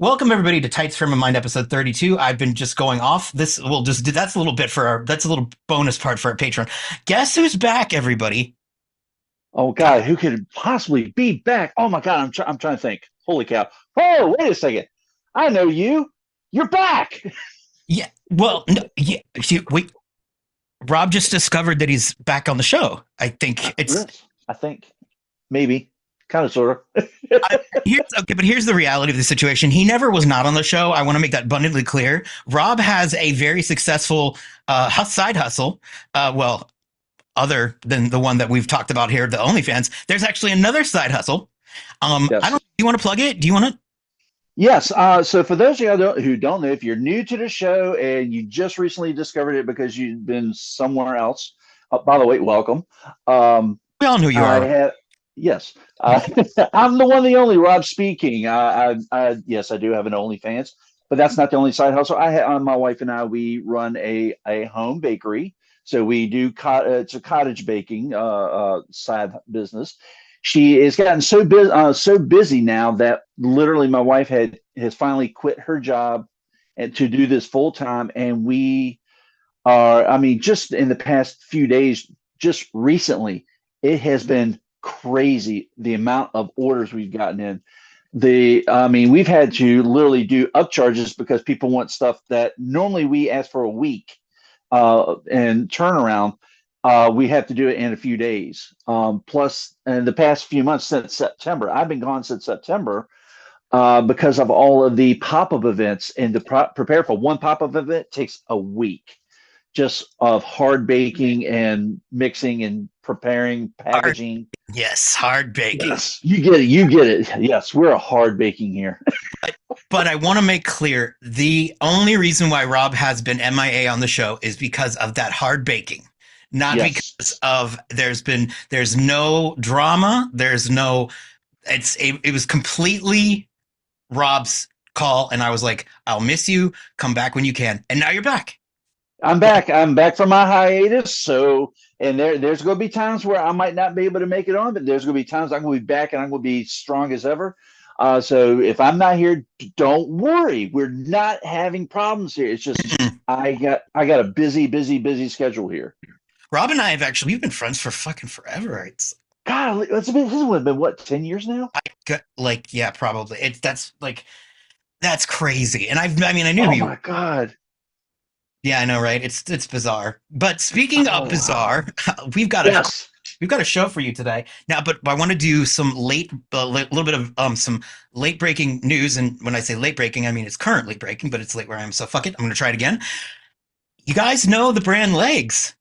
Welcome everybody to Tights Firm of Mind episode 32. I've been just going off. That's a little bit for that's a little bonus part for our Patreon. Guess who's back, everybody? Oh God, who could possibly be back? Oh my God, I'm trying to think. Holy cow! Oh, wait a second. I know you. You're back. Yeah. Well, no, yeah. See, wait. Rob just discovered that he's back on the show. I think it's Yes, I think maybe, kind of, sort of. here's okay, but here's the reality of the situation. He never was not on the show. I want to make that abundantly clear. Rob has a very successful side hustle. Well, other than the one that we've talked about here, the OnlyFans. There's actually another side hustle. I Yes. don't. Do you want to plug it? Do you want to? Yes. So for those of you who don't know, if you're new to the show and you just recently discovered it because you've been somewhere else, by the way, welcome. Um, We all know who you I are. have, yes, I'm the one, the only Rob Speedking. Yes, I do have an OnlyFans, but that's not the only side hustle. My wife and I, we run a home bakery. So we do, it's a cottage baking side business. She has gotten so busy now that literally my wife has finally quit her job and to do this full time. And we are, I mean, just in the past few days, just recently, it has been crazy the amount of orders we've gotten in. I mean, we've had to literally do upcharges because people want stuff that normally we ask for a week and turnaround. We have to do it in a few days. Plus, in the past few months since September, I've been gone since September because of all of the pop-up events. And to prepare for one pop-up event takes a week just of hard baking and mixing and preparing Hard, packaging. yes, hard baking. Yes, you get it. You get it. Yes, we're a hard baking here. But I want to make clear the only reason why Rob has been MIA on the show is because of that hard baking, not Yes. because of there's no drama. There's no. It was completely Rob's call, and I was like, I'll miss you. Come back when you can, and now you're back. I'm back. I'm back from my hiatus. So, and there's going to be times where I might not be able to make it on, but there's going to be times I'm going to be back and I'm going to be strong as ever. So if I'm not here, don't worry. We're not having problems here. It's just I got a busy schedule here. Rob and I have actually we've been friends for fucking forever. It's God, this has been what, 10 years now? like yeah, probably. That's crazy. And I mean I knew Oh you. my God. Yeah, I know, right? It's bizarre. But speaking of Oh, bizarre, we've got a yes. we've got a show for you today. Now, but I want to do some little bit of some late breaking news. And when I say late breaking, I mean it's currently breaking, but it's late where I am. So fuck it, I'm gonna try it again. You guys know the brand Legs,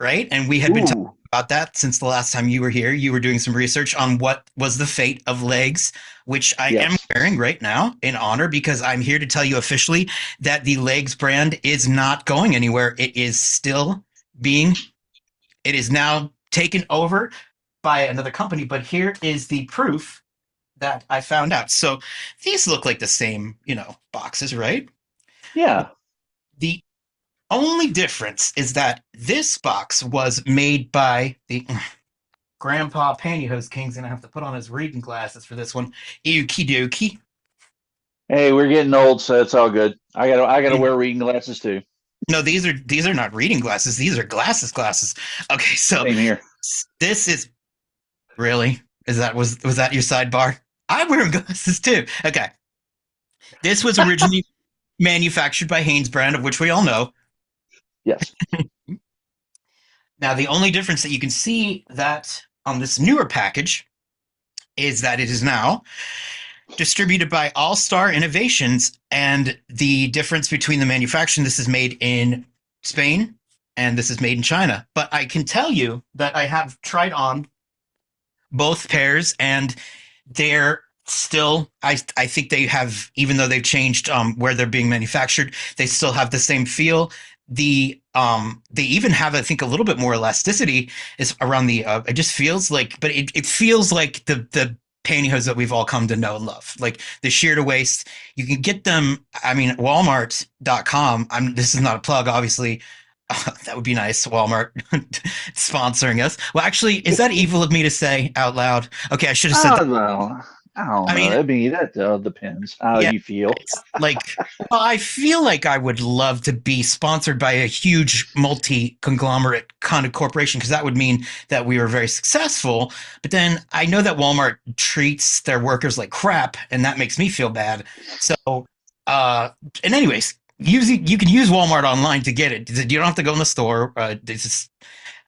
right? And we had been talking Ooh, about that since the last time you were here. You were doing some research on what was the fate of Legs, which I am yes. wearing right now in honor because I'm here to tell you officially that the Legs brand is not going anywhere. It is still being, it is now taken over by another company. But here is the proof that I found out. So these look like the same, boxes, right? Yeah. The only difference is that this box was made by the Grandpa Pantyhose King's gonna have to put on his reading glasses for this one. Okie dokie. Hey, we're getting old, so it's all good. I gotta wear reading glasses too. No, these are not reading glasses. These are glasses. Okay, so Same here. this is really was that your sidebar? I'm wearing glasses too. Okay, this was originally manufactured by Hanes brand, of which we all know. Yes. Now, the only difference that you can see that on this newer package is that it is now distributed by All Star Innovations, and the difference between the manufacturing, this is made in Spain and this is made in China. But I can tell you that I have tried on both pairs, and they're still I think they have, even though they've changed where they're being manufactured, they still have the same feel. They even have, I think, a little bit more elasticity is around the it just feels like, but it feels like the pantyhose that we've all come to know and love, like the sheer to waist. You can get them, I mean, walmart.com. This is not a plug, obviously. That would be nice, Walmart sponsoring us. Well, actually, is that evil of me to say out loud? Okay, I should have said Oh that. no. I don't I know. mean, I mean, that depends how yeah, you feel. it's like, well, I feel like I would love to be sponsored by a huge multi conglomerate kind of corporation because that would mean that we were very successful. But then I know that Walmart treats their workers like crap, and that makes me feel bad. So, uh, and anyways, you can use Walmart online to get it. You don't have to go in the store. This is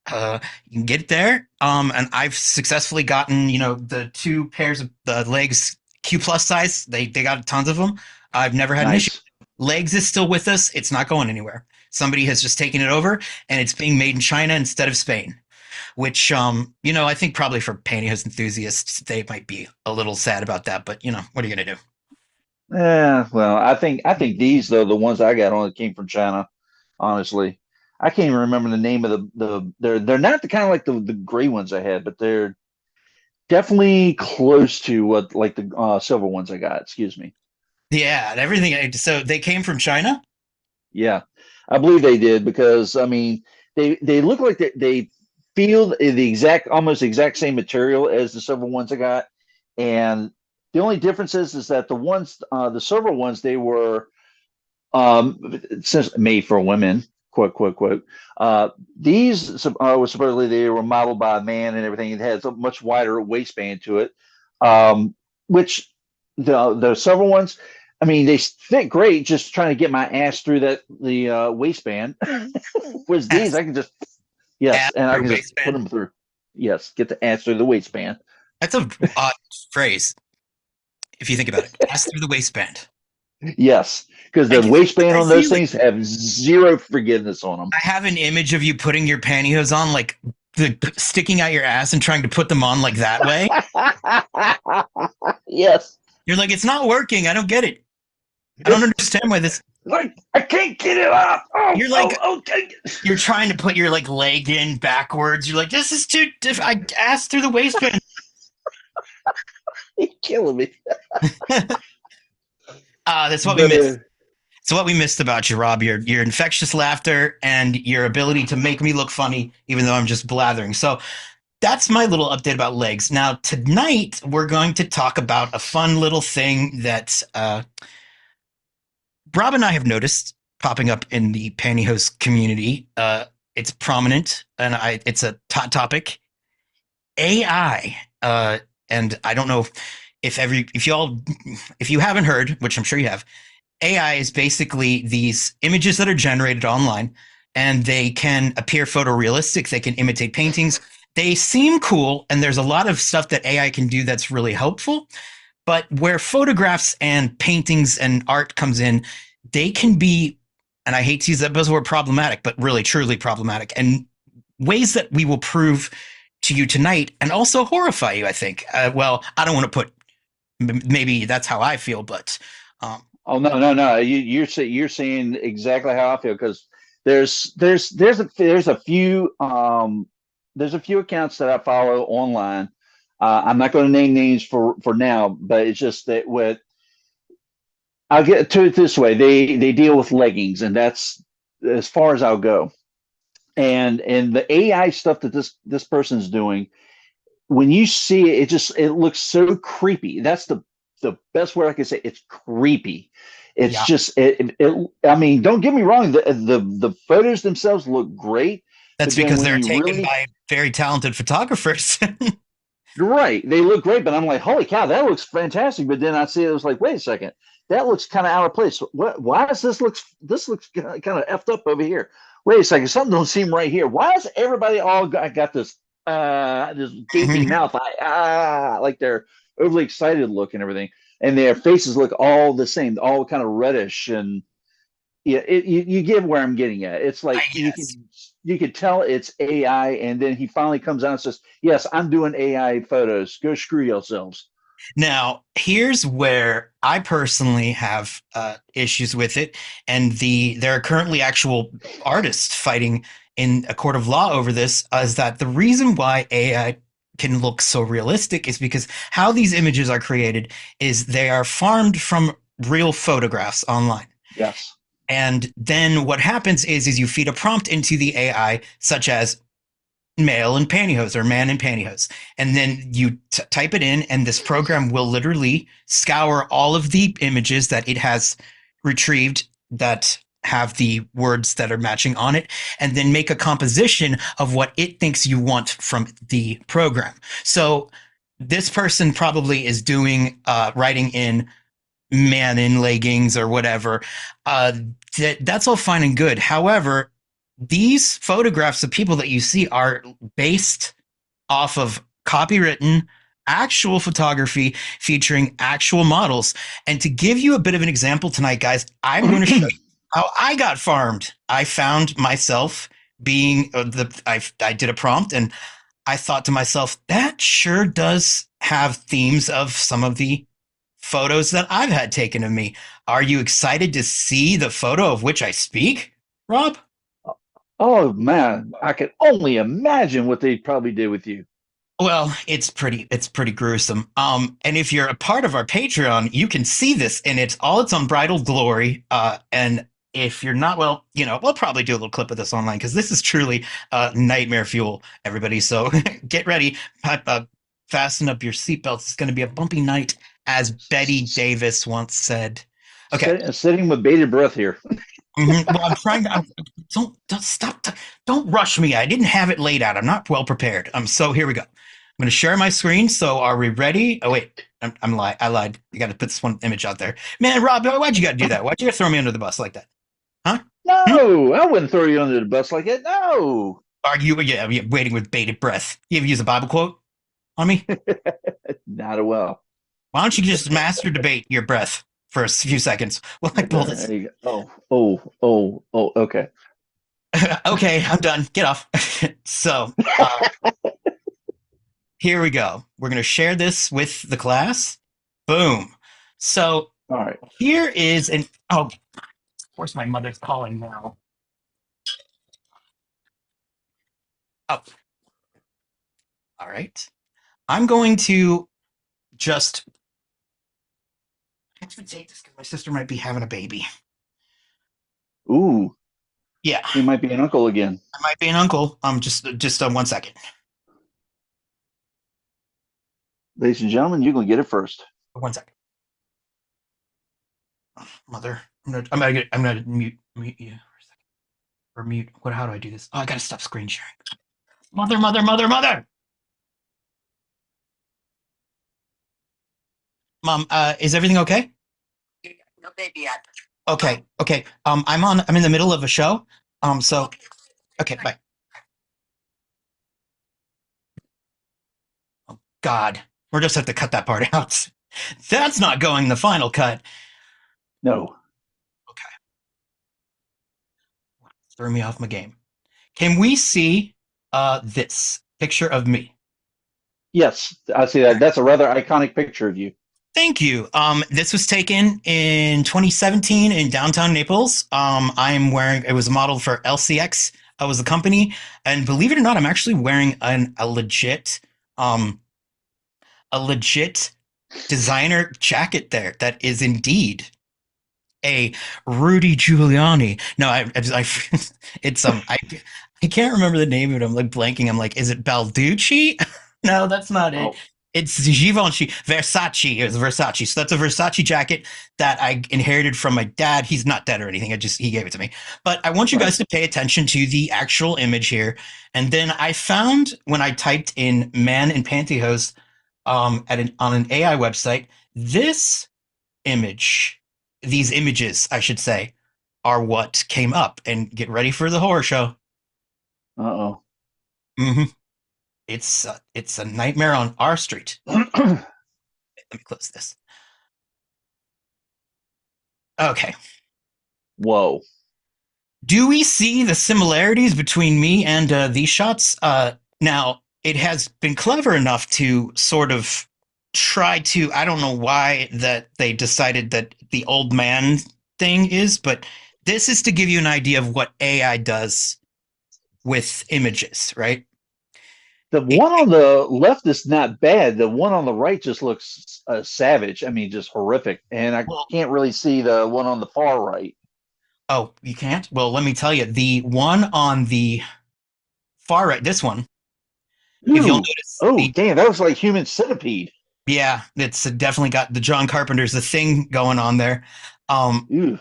you can get it there. And I've successfully gotten, the two pairs of the legs Q plus size. They got tons of them. I've never had an issue. Nice. Legs is still with us. It's not going anywhere. Somebody has just taken it over, and it's being made in China instead of Spain. Which, I think probably for pantyhose enthusiasts, they might be a little sad about that. But what are you gonna do? Yeah, well, I think these though the ones I got on came from China. Honestly, I can't even remember the name of they're not the kind of like the gray ones I had, but they're definitely close to what like the silver ones I got. Excuse me. Yeah, everything. So they came from China. Yeah, I believe they did because I mean they look like they feel the exact almost exact same material as the silver ones I got, and the only difference is that the silver ones they were since made for women, quote quote quote. These was supposedly they were modeled by a man and everything. It has a much wider waistband to it, um, which the silver ones. I mean, they fit great. Just trying to get my ass through the waistband. Was these Ass, I can just yes, ass and I through can just put waistband. them through. Yes, get the ass through the waistband. That's a odd phrase if you think about it. Ass through the waistband. Yes, because I the just waistband I on see those like things have zero forgiveness on them. I have an image of you putting your pantyhose on, like sticking out your ass and trying to put them on like that way. Yes. You're like, it's not working. I don't get it. I don't understand why this. Like I can't get it up. Oh, You're like, oh, okay. you're trying to put your like leg in backwards. You're like, this is too. I ass through the waistband. You're killing me. That's what we But missed. It's what we missed about you, Rob. Your infectious laughter and your ability to make me look funny, even though I'm just blathering. So that's my little update about legs. Now tonight we're going to talk about a fun little thing that Rob and I have noticed popping up in the pantyhose community. It's prominent and it's a hot topic. AI. And I don't know if you haven't heard, which I'm sure you have, AI is basically these images that are generated online and they can appear photorealistic. They can imitate paintings. They seem cool. And there's a lot of stuff that AI can do that's really helpful. But where photographs and paintings and art comes in, they can be, and I hate to use that buzzword problematic, but really truly problematic, and ways that we will prove to you tonight and also horrify you, I think. Well, I don't want to put, maybe that's how I feel, but um, oh no. You're saying exactly how I feel because there's a few accounts that I follow online. I'm not going to name names for now, but it's just that what I'll get to it this way. They deal with leggings, and that's as far as I'll go. And the AI stuff that this person's doing, when you see it, it looks so creepy. That's the best word I can say. It's creepy. It's yeah, just I mean, don't get me wrong. The photos themselves look great, that's but then because when they're you taken really by very talented photographers. right, they look great. But I'm like, holy cow, that looks fantastic. But then I see it was like, wait a second, that looks kind of out of place. What? Why does this looks kind of effed up over here? Wait a second, something don't seem right here. Why is everybody all got this gaping mouth, like they're overly excited look and everything, and their faces look all the same, all kind of reddish, and yeah, you get where I'm getting at. It's I like guess. you can tell it's AI, and then he finally comes out and says, "Yes, I'm doing AI photos. Go screw yourselves." Now, here's where I personally have issues with it, and there are currently actual artists fighting in a court of law over this. Is that the reason why AI can look so realistic is because how these images are created is they are farmed from real photographs online. Yes. And then what happens is you feed a prompt into the AI, such as male in pantyhose or man in pantyhose. And then you type it in, and this program will literally scour all of the images that it has retrieved that have the words that are matching on it, and then make a composition of what it thinks you want from the program. So this person probably is doing writing in man in leggings or whatever. Uh, that's all fine and good. However, these photographs of people that you see are based off of copywritten actual photography featuring actual models. And to give you a bit of an example tonight, guys, I'm going to show you how I got farmed. I found myself being I did a prompt, and I thought to myself, that sure does have themes of some of the photos that I've had taken of me. Are you excited to see the photo of which I speak, Rob? Oh man, I can only imagine what they probably did with you. Well, it's pretty gruesome. And if you're a part of our Patreon, you can see this in its unbridled glory. And if you're not, well, we'll probably do a little clip of this online because this is truly nightmare fuel, everybody. So get ready, fasten up your seatbelts. It's going to be a bumpy night, as Betty Davis once said. Okay. Sitting with bated breath here. Well, I'm trying to. Don't stop. Don't rush me. I didn't have it laid out. I'm not well prepared. So here we go. I'm going to share my screen. So are we ready? Oh wait, I'm lying. I lied. You got to put this one image out there. Man, Rob, why'd you got to do that? Why'd you got to throw me under the bus like that? Huh? Hmm? No, I wouldn't throw you under the bus like that. No, Are you? Yeah, waiting with bated breath. You ever use a Bible quote on me? not a well. Why don't you just master debate your breath for a few seconds while I pull this? Oh. Okay. Okay, I'm done. Get off. So, here we go. We're going to share this with the class. Boom. So All right. here is an, oh, of course my mother's calling now. Oh, all right. I'm going to just actually take this because my sister might be having a baby. Ooh, Yeah, he might be an uncle again. I might be an uncle. Just 1 second. Ladies and gentlemen, you're gonna get it first. 1 second. Mother, I'm gonna mute you for a second. Or mute. How do I do this? Oh, I gotta stop screen sharing. Mother. Mom, is everything okay? No baby yet. Okay. I'm in the middle of a show. So okay, bye. Oh God, we're just have to cut that part out. That's not going in the final cut. No. Okay, threw me off my game. Can we see this picture of me? Yes, I see that. That's a rather iconic picture of you. Thank you. This was taken in 2017 in downtown Naples. I'm wearing, it was modeled for LCX. Was the company, and believe it or not, I'm actually wearing um, a legit designer jacket there. That is indeed a Rudy Giuliani. No, it's I can't remember the name of it. I'm like blanking. I'm like, is it Balducci? No, that's not it. Oh, It's Givenchy, Versace. It was Versace. So that's a Versace jacket that I inherited from my dad. He's not dead or anything. He gave it to me. But I want you guys to pay attention to the actual image here. And then I found when I typed in "man in pantyhose" on an AI website, this image, these images, I should say, are what came up. And get ready for the horror show. uh Mm-hmm. It's a nightmare on our street. oh. Let me close this. Okay. Whoa. Do we see the similarities between me and these shots? Now, it has been clever enough to sort of try to. I don't know why that they decided that the old man thing is, but this is to give you an idea of what AI does with images, right? The It, one on the left is not bad. The one on the right just looks savage. I mean, just horrific. And I well, can't really see the one on the far right. oh, you can't? Well, let me tell you, the one on the far right, this one. If you'll Ooh. notice Oh, the damn, that was like human centipede. yeah, it's definitely got the John Carpenter's The Thing going on there. Um, Ooh.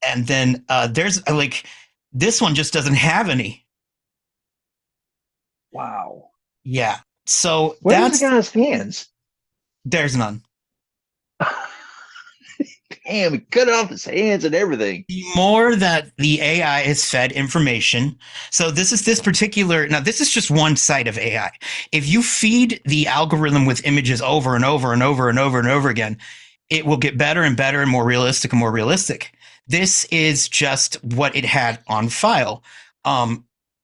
and then there's like this one just doesn't have any. Wow. Yeah. So Where's the that's guy's hands? there's none. Damn, he cut off his hands and everything. The more that the AI is fed information, so this particular now this is just one side of AI. If you feed the algorithm with images over and over and over and over and over again, it will get better and better and more realistic and more realistic. This is just what it had on file.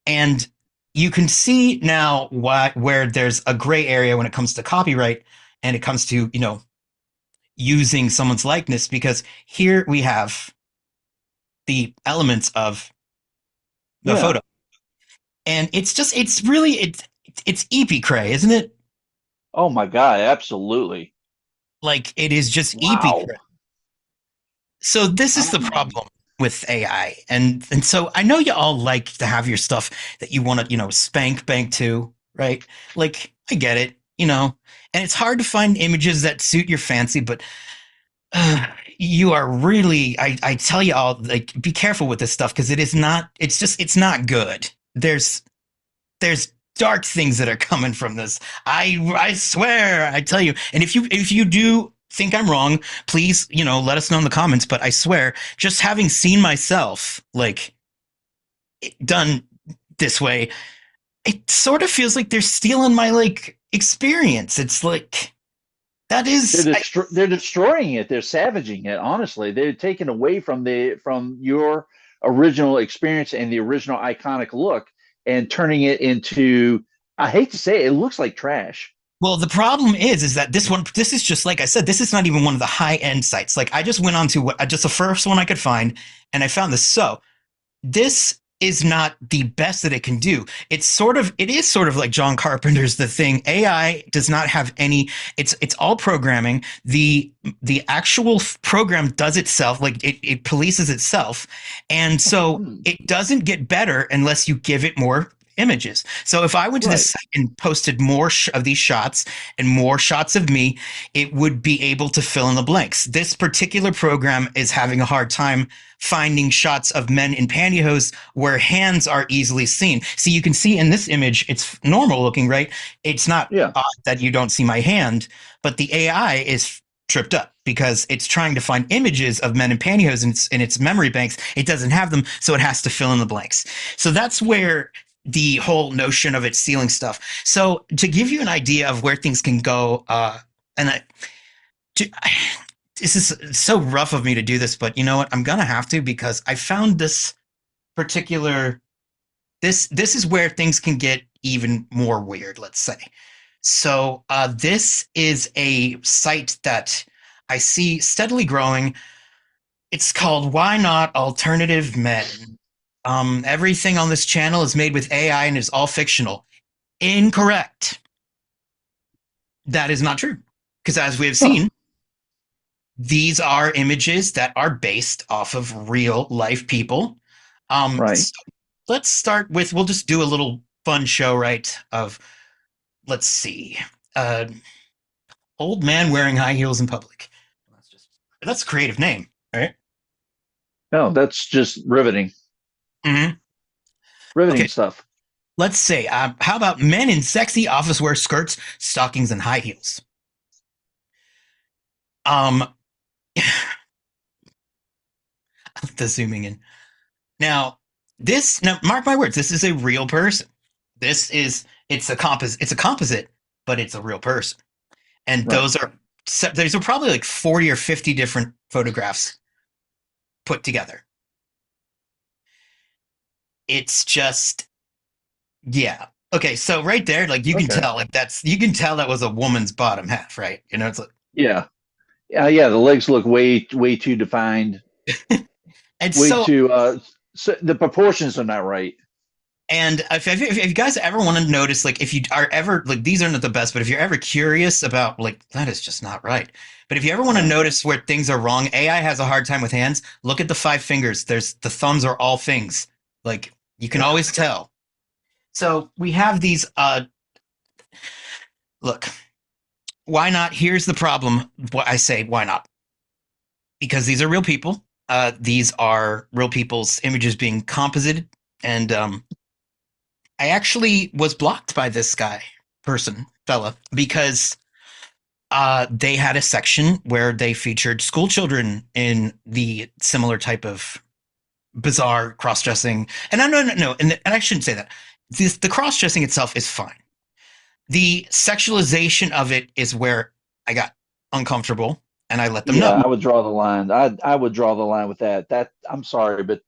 And you can see now where there's a gray area when it comes to copyright and it comes to, using someone's likeness, because here we have the elements of the Yeah. photo. And it's really, it's eepy cray, isn't it? Oh my God, absolutely. Like it is just eepy cray. Wow. So this is the Um, problem with AI. And so I know you all like to have your stuff that you want to, spank bank to, right? Like I get it, and it's hard to find images that suit your fancy, but uh, you are really, I tell you all, like, be careful with this stuff because it is not, it's not good. There's dark things that are coming from this. I swear, I tell you. And if you do think I'm wrong, please, let us know in the comments. But I swear, just having seen myself like done this way, it sort of feels like they're stealing my like experience. It's like that is they're destroying it. They're savaging it. Honestly, they're taking away from your original experience and the original iconic look and turning it into. I hate to say it, it looks like trash. well, the problem is that this is just like I said, this is not even one of the high end sites. Like I just went on to just the first one I could find, and I found this. So this is not the best that it can do. It is sort of like John Carpenter's The Thing. AI does not have any, it's all programming. The actual program does itself, like it polices itself. And so Hmm. it doesn't get better unless you give it more images. So if I went to this Right. site and posted more of these shots and more shots of me, it would be able to fill in the blanks. This particular program is having a hard time finding shots of men in pantyhose where hands are easily seen. See, you can see in this image, it's normal looking, right? It's not Yeah. odd that you don't see my hand, but the AI is tripped up because it's trying to find images of men in pantyhose in its memory banks. It doesn't have them, so it has to fill in the blanks. So that's where the whole notion of it stealing stuff. So to give you an idea of where things can go, and I, this is so rough of me to do this, but you know what? I'm gonna have to because I found this particular this is where things can get even more weird, let's say. So this is a site that I see steadily growing. It's called Why Not Alternative Men. Everything on this channel is made with AI and is all fictional. Incorrect. That is not true. Because as we have Huh. seen, these are images that are based off of real life people. Right. So let's start with, we'll just do a little fun show, right? Of, let's see, uh, old man wearing high heels in public. That's a creative name, right? No, that's just riveting. Mm-hmm. Riveting Okay, stuff. let's say, how about men in sexy office wear skirts, stockings, and high heels? Um, the zooming in. Now, mark my words, this is a real person. It's a composite, but it's a real person. And Right. those are probably like 40 or 50 different photographs put together. It's just, yeah. Okay, so right there, like you can Okay. tell, you can tell that was a woman's bottom half, right? It's like, Yeah. Yeah. The legs look way too defined. and Way so, too. So the proportions are not right. and if you guys ever want to notice, like if you are ever like these are not the best, but if you're ever curious about like that is just not right. But if you ever want to Yeah. notice where things are wrong, AI has a hard time with hands. Look at the five fingers. There's the thumbs are all things. Like you can Yeah. always tell. So we have these Look, why not? Here's the problem. What I say, why not? Because these are real people. These are real people's images being composited, and I actually was blocked by this fella, because they had a section where they featured school children in the similar type of bizarre cross dressing. And no, and I shouldn't say that. The cross dressing itself is fine. The sexualization of it is where I got uncomfortable, and I let them Yeah, know. I would draw the line. I would draw the line with that. That I'm sorry, but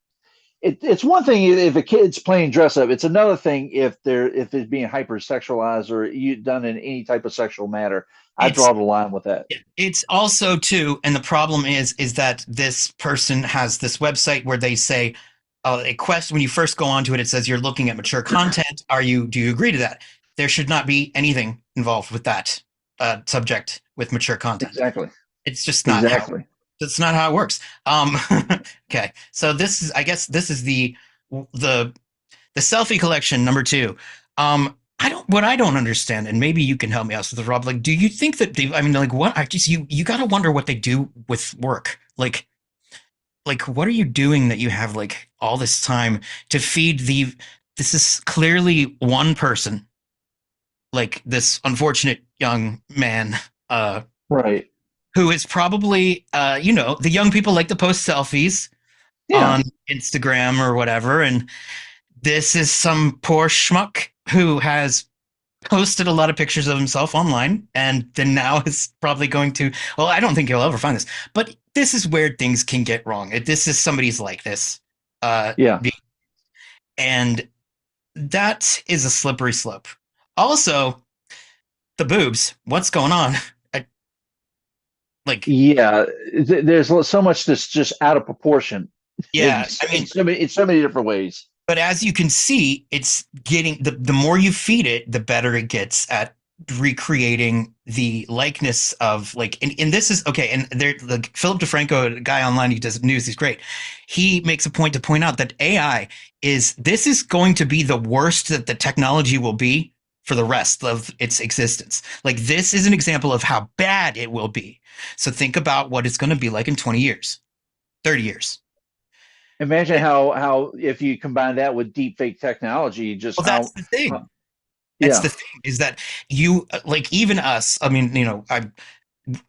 it's one thing if a kid's playing dress up. It's another thing if it's being hypersexualized or you done in any type of sexual matter. I It's draw the line with that. it's also too, and the problem is that this person has this website where they say a quest when you first go onto it, it says you're looking at mature content. Do you agree to that? There should not be anything involved with that subject with mature content. Exactly. It's just not how Exactly. that's not how it works. Okay, so I guess this is the the selfie collection number two. What I don't understand, and maybe you can help me out with this, Rob. Like, do you think that I mean, like, what? I just you got to wonder what they do with work. Like, what are you doing that you have like all this time to feed the? This is clearly one person, like this unfortunate young man, Right. who is probably, the young people like to post selfies Yeah. on Instagram or whatever, and this is some poor schmuck who has posted a lot of pictures of himself online and then now is probably going to, well, I don't think he'll ever find this, but this is where things can get wrong. This is somebody's like this. Uh, Yeah. and that is a slippery slope. Also, the boobs. What's going on? I, like, Yeah. There's so much that's just out of proportion yeah, I in mean, so many different ways. but as you can see, it's getting the more you feed it, the better it gets at recreating the likeness of like and this is okay, and there like Philip DeFranco, a guy online who does news, he's great. He makes a point to point out that AI is going to be the worst that the technology will be for the rest of its existence. Like this is an example of how bad it will be. So think about what it's going to be like in 20 years, 30 years. Imagine how if you combine that with deep fake technology, just Well, that's the how thing. That's yeah. the thing is that you like even us. I mean, I'm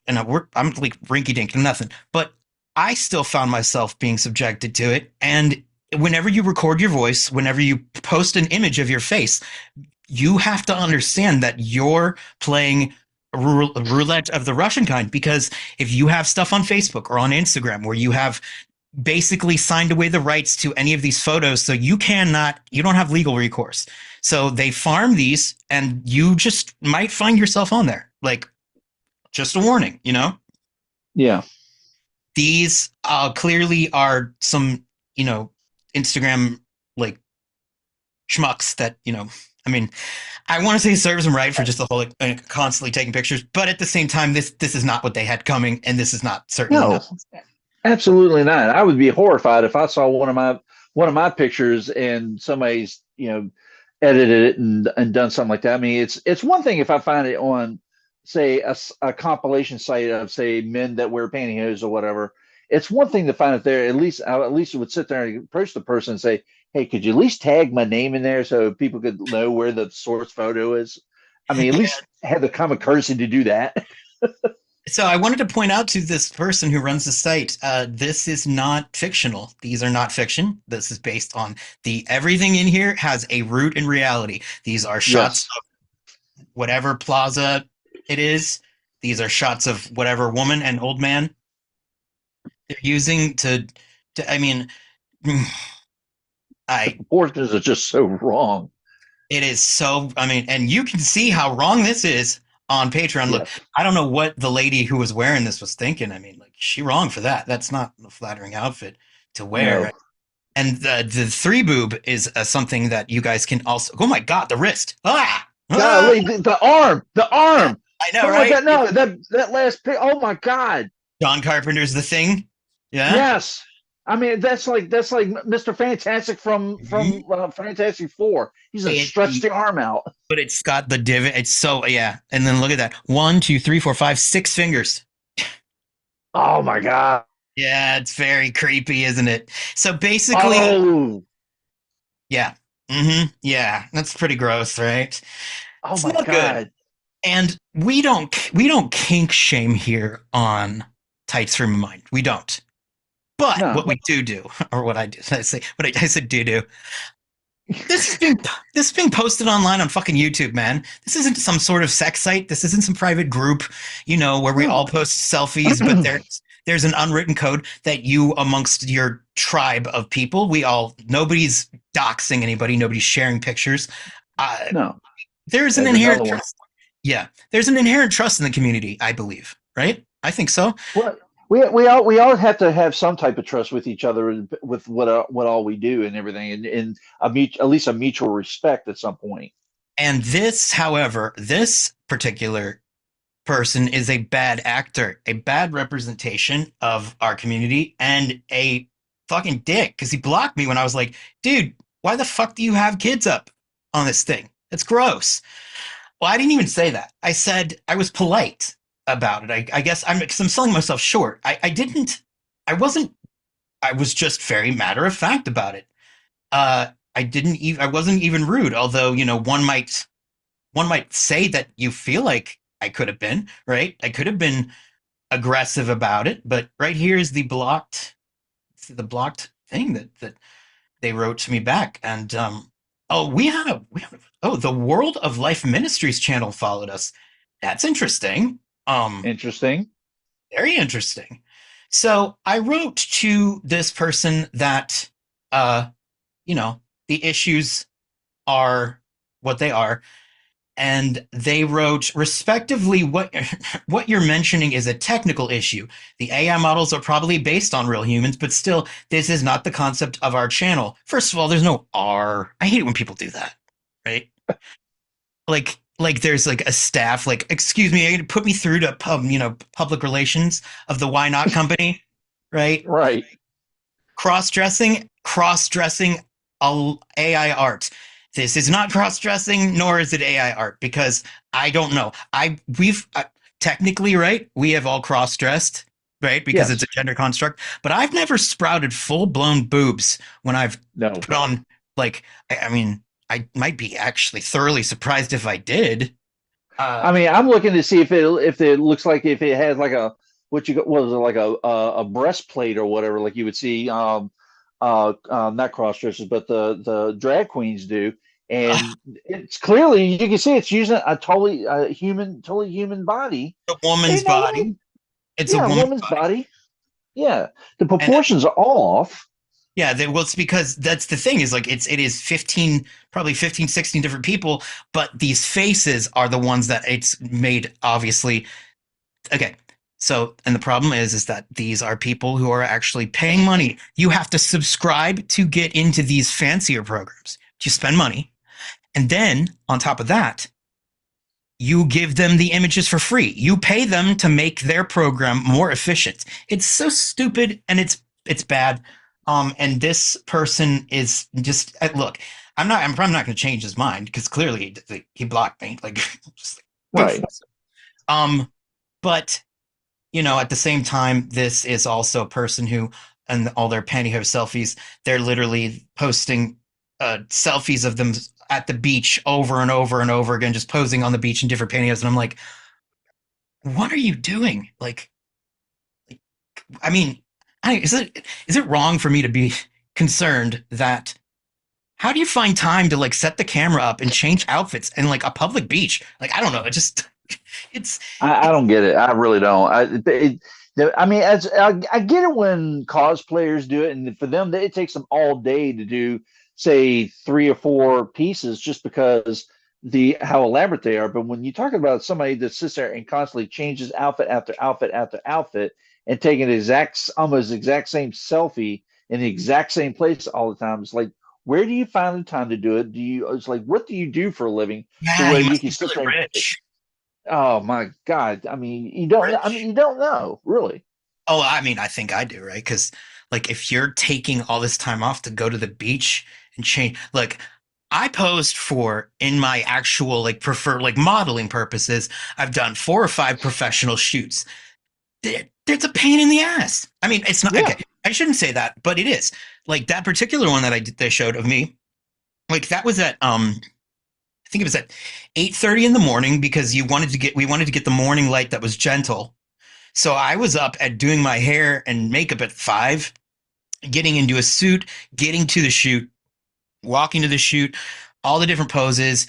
like rinky dink nothing, but I still found myself being subjected to it. And whenever you record your voice, whenever you post an image of your face, you have to understand that you're playing roulette of the Russian kind. Because if you have stuff on Facebook or on Instagram where you have basically signed away the rights to any of these photos, so you don't have legal recourse, so they farm these and you just might find yourself on there. Like, just a warning, Yeah. these clearly are some, Instagram like schmucks that, I mean, I want to say serves them right for just the whole like, constantly taking pictures, but at the same time, this is not what they had coming, and this is not certainly No, not. absolutely not. I would be horrified if I saw one of my pictures and somebody's, edited it and done something like that. I mean, it's one thing if I find it on, say, a compilation site of say men that wear pantyhose or whatever. It's one thing to find it there. At least it would sit there and approach the person and say, "Hey, could you at least tag my name in there so people could know where the source photo is?" I mean, at least have the common courtesy to do that. So I wanted to point out to this person who runs the site, this is not fictional. These are not fiction. This is based on everything in here has a root in reality. These are shots Yes. of whatever plaza it is. These are shots of whatever woman and old man they're using to I mean, The I proportions are just so wrong. it is so, I mean, and you can see how wrong this is on Patreon. Look, Yes. I don't know what the lady who was wearing this was thinking. I mean, like, she wrong for that. That's not a flattering outfit to wear. No. And the three boob is something that you guys can also. Oh my God, the wrist! Ah! Golly, the arm, the Yeah, arm. I know, Someone like right? that. No, that last pic. Oh my God. John Carpenter's The Thing. Yeah, Yes. I mean, that's like Mr. Fantastic from Mhm. Fantastic Four. He's a It, stretch the arm out. but it's got the divot. It's so yeah. And then look at that. One, two, three, four, five, six fingers. Oh my god. Yeah, it's very creepy, isn't it? So basically, Oh, yeah. Yeah, that's pretty gross, right? oh It's my not good. god. And we don't kink shame here on Tights Frame of Mind. We don't. But what No. we do, or what I do, I say, what I said do. This is being this is being posted online on fucking YouTube, man. This isn't some sort of sex site. This isn't some private group, where we all No. post selfies. But there's an unwritten code that you amongst your tribe of people, nobody's doxing anybody, nobody's sharing pictures. Uh, No. there's an There's inherent another one. trust. Yeah, there's an inherent trust in the community. I believe, right? I think so. Well, we all have to have some type of trust with each other with what all we do and everything, and at least a mutual respect at some point. And this, however, this particular person is a bad actor, a bad representation of our community, and a fucking dick because he blocked me when I was like, dude, why the fuck do you have kids up on this thing? It's gross. Well, I didn't even say that. I said I was polite about it. I guess because I'm selling myself short. I didn't, I wasn't, I was just very matter of fact about it. I wasn't even rude, although, one might say that you feel like I could have been, right? I could have been aggressive about it, but right here is the blocked thing that they wrote to me back. And oh, the World of Life Ministries channel followed us. That's interesting. Um, Interesting. very interesting. So I wrote to this person that uh, you know, the issues are what they are, and they wrote respectively what you're mentioning is a technical issue. The AI models are probably based on real humans, but still, this is not the concept of our channel. First of all, there's no R. I hate when people do that, right? Like there's like a staff, like, excuse me, put me through to public relations of the Why Not Company, right? Right. Cross dressing AI art. This is not cross dressing, nor is it AI art, because I don't know. We've technically, right, we have all cross dressed, right, because it's a Yes. gender construct, but I've never sprouted full blown boobs when I've No. put on, like, I mean, I might be actually thoroughly surprised if I did. Uh, I mean, I'm looking to see if it looks like if it has like a what is it like a breastplate or whatever like you would see not cross dressers but the drag queens do, and it's clearly you can see it's using a totally human body. a woman's You know, body. It's a yeah, a woman's woman's body. body. Yeah, the And proportions are all off. yeah, well, it's because that's the thing is like it is 15, probably 15, 16 different people, but these faces are the ones that it's made obviously. Okay. So, and the problem is that these are people who are actually paying money. You have to subscribe to get into these fancier programs. You spend money. And then on top of that, you give them the images for free. You pay them to make their program more efficient. It's so stupid and it's bad. And this person is just look. I'm not going to change his mind because clearly he blocked me. Like, just good. Right. Um, but at the same time, this is also a person who, and all their pantyhose selfies, they're literally posting selfies of them at the beach over and over and over again, just posing on the beach in different pantyhose. And I'm like, what are you doing? Like, I mean, is it wrong for me to be concerned that how do you find time to like set the camera up and change outfits in like a public beach? Like, I don't know. It just, it's, I it, don't get it. I really don't. I mean, I get it when cosplayers do it, and for them, it takes them all day to do, say, three or four pieces, just because the how elaborate they are. But when you talk about somebody that sits there and constantly changes outfit after outfit after outfit, and taking almost exact same selfie in the exact same place all the time, it's like, where do you find the time to do it? It's like, what do you do for a living to yeah, where he you must can be sit really there? rich. Oh my God. I mean, you don't Rich. know, really. Oh, I mean, I think I do, right? Because like if you're taking all this time off to go to the beach and change, like I posed for in my actual like prefer like modeling purposes, I've done 4 or 5 professional shoots. There's a pain in the ass. I mean, it's not Yeah, okay. I shouldn't say that, but it is. Like that particular one that they showed of me, like that was at I think it was at 8:30 in the morning because you wanted to get we wanted to get the morning light that was gentle. So I was up at doing my hair and makeup at 5, getting into a suit, getting to the shoot, walking to the shoot, all the different poses.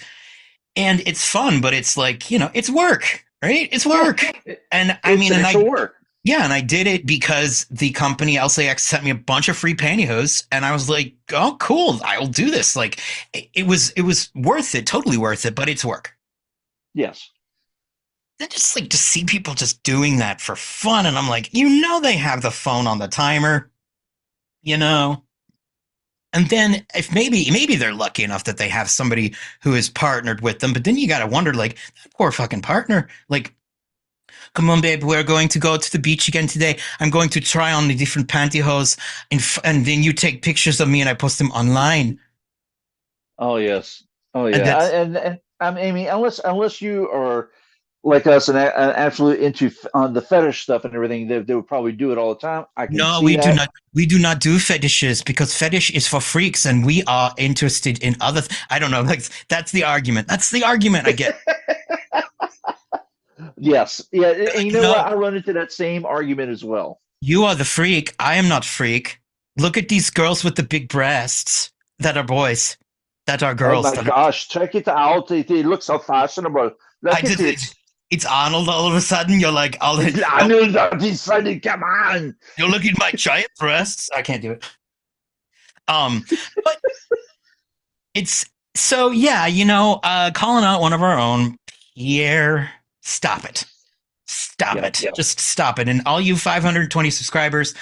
And it's fun, but it's like, it's work, right? It's yeah. work. It, And I it's mean, extra work. yeah, and I did it because the company LCX sent me a bunch of free pantyhose, and I was like, "Oh, cool! I'll do this." Like, it was worth it, totally worth it, but it's work. Yes. Then just like to see people just doing that for fun, and I'm like, they have the phone on the timer, you know. And then if maybe they're lucky enough that they have somebody who is partnered with them, but then you got to wonder like that poor fucking partner, like come on, babe, we're going to go to the beach again today. I'm going to try on the different pantyhose, and then you take pictures of me and I post them online. Oh yes. Oh And yeah. that's I mean, unless you are like us and an absolute into on the fetish stuff and everything, they would probably do it all the time. I can no, see that. we do not do fetishes because fetish is for freaks, and we are interested in other. I don't know. Like that's the argument. That's the argument I get. Yes. Yeah. And Like, you know what? I run into that same argument as well. you are the freak. I am not freak. Look at these girls with the big breasts that are boys, that are Oh girls, my that are. gosh, check it out. It looks so fashionable. I Look at just it. it's Arnold all of a sudden. You're like, It's Arnold decided, come on. you're looking at my giant breasts. I can't do it. Um, but it's so yeah, calling out one of our own, Pierre. Stop it. Stop Yeah, it. yeah. Just stop it. And all you 520 subscribers,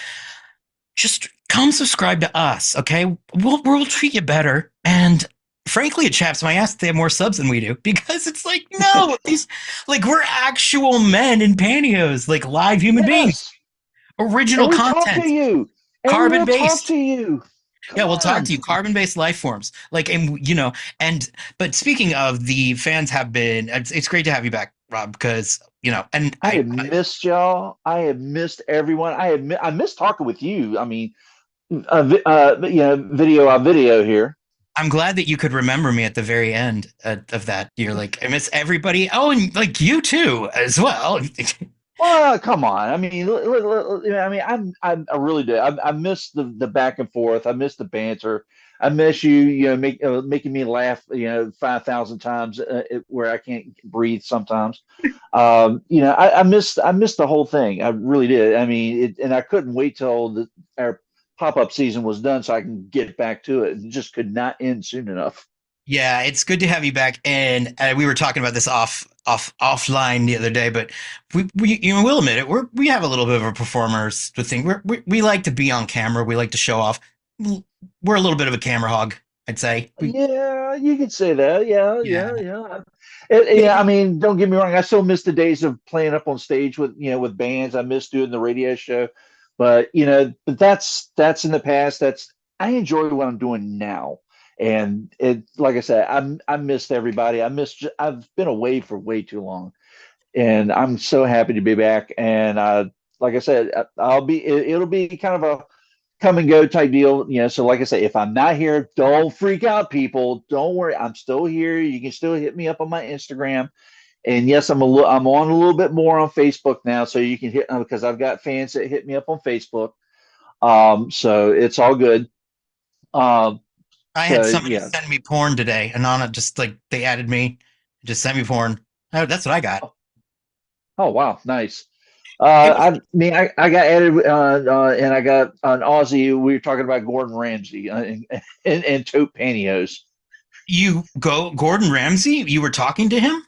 just come subscribe to us, okay? We'll treat you better. And frankly, it chaps my ass that they have more subs than we do because it's like, no, these like we're actual men in pantyhose, like live human beings, Yes. original And we talk to content, you. And carbon we'll talk based. to you. Yeah, Come we'll talk on. to you. Carbon-based life forms, like, and but speaking of the fans have been, it's great to have you back, Rob, because and I have missed y'all. I have missed everyone. I missed talking with you. I mean, video on video here. I'm glad that you could remember me at the very end of that. You're like, I miss everybody. Oh, and like you too as well. Well, come on. I mean, I really do. I miss the back and forth. I miss the banter. I miss you, making me laugh, 5,000 times where I can't breathe sometimes. I missed the whole thing. I really did. I mean, and I couldn't wait till our pop-up season was done so I can get back to it. It just could not end soon enough. Yeah, it's good to have you back. And we were talking about this offline the other day, but we'll admit it. We have a little bit of a performers thing. We like to be on camera. We like to show off. We're a little bit of a camera hog, I'd say. Yeah, you could say that. Yeah, Yeah, yeah, yeah. I maybe mean, don't get me wrong. I still miss the days of playing up on stage with bands. I miss doing the radio show, but that's in the past. I enjoy what I'm doing now, and like I said, I missed everybody. I've been away for way too long, and I'm so happy to be back. And like I said, it'll be kind of a come and go type deal. So like I say, if I'm not here, don't freak out, people. Don't worry, I'm still here. You can still hit me up on my Instagram. And yes, I'm on a little bit more on Facebook now, so you can hit because I've got fans that hit me up on Facebook. So it's all good. Um, I had so somebody yeah. send me porn today, and on it, just like they added me, just sent me porn. Oh, that's what I got. Oh wow, nice. It was I mean, I got added, and I got an Aussie. We were talking about Gordon Ramsay and taupe pantyhose. Gordon Ramsay. You were talking to him.